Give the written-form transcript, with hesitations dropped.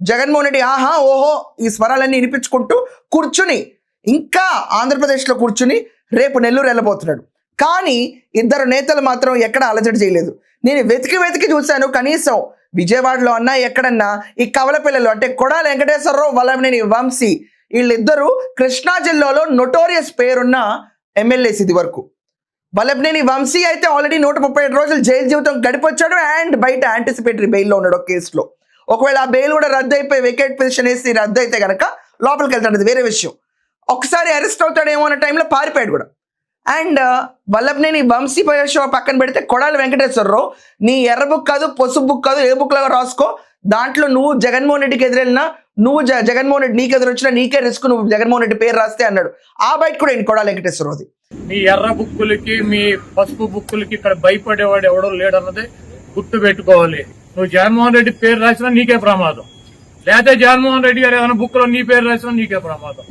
జగన్మోహన్ రెడ్డి ఆహా ఓహో ఈ స్వరాలన్నీ వినిపించుకుంటూ కూర్చుని ఇంకా ఆంధ్రప్రదేశ్లో కూర్చుని రేపు నెల్లూరు వెళ్ళబోతున్నాడు. కానీ ఇద్దరు నేతలు మాత్రం ఎక్కడ అలజడి చేయలేదు. నేను వెతికి చూశాను, కనీసం విజయవాడలో అన్నా ఎక్కడన్నా ఈ కవలపిల్లలు అంటే కొడాలి వెంకటేశ్వరరావు, వల్లభనేని వంశీ వీళ్ళిద్దరూ కృష్ణా జిల్లాలో నొటోరియస్ పేరున్న ఎమ్మెల్యేస్. ఇది వరకు వల్లభనేని వంశీ అయితే ఆల్రెడీ 137 రోజులు జైలు జీవితం గడిపొచ్చాడు అండ్ బయట యాంటిసిపేటరీ బెయిల్లో ఉన్నాడు ఒక కేసులో. ఒకవేళ ఆ బెయిల్ కూడా రద్దు అయిపోయి వెకేట్ పిటిషన్ వేసి రద్దు అయితే కనుక లోపలికి వెళ్తాడు, అది వేరే విషయం. ఒకసారి అరెస్ట్ అవుతాడేమో అన్న టైంలో పారిపోయాడు కూడా. అండ్ వల్లభనేని వంశీ షో పక్కన పెడితే కొడాలి వెంకటేశ్వరరావు నీ ఎర్ర బుక్ కాదు పసుపు బుక్ కాదు ఏ బుక్ లాగా రాసుకో, దాంట్లో నువ్వు జగన్మోహన్ రెడ్డికి ఎదురెళ్ళినా నువ్వు జగన్మోహన్ రెడ్డి నీకు ఎదురొచ్చినా నీకే రిస్క్, నువ్వు జగన్మోహన్ రెడ్డి పేరు రాస్తే అన్నాడు. ఆ బయట కూడా ఏంటి కొడాలి వెంకటేశ్వరరావుది. మీ ఎర్ర బుక్కులకి మీ పసుపు బుక్కులకి ఇక్కడ భయపడేవాడు ఎవడో లేడన్నది గుర్తు పెట్టుకోవాలి. నువ్వు జగన్మోహన్ రెడ్డి పేరు రాసినా నీకే ప్రమాదం, లేదా జగన్మోహన్ రెడ్డి గారు ఏదైనా బుక్ లో నీ పేరు రాసినా నీకే ప్రమాదం.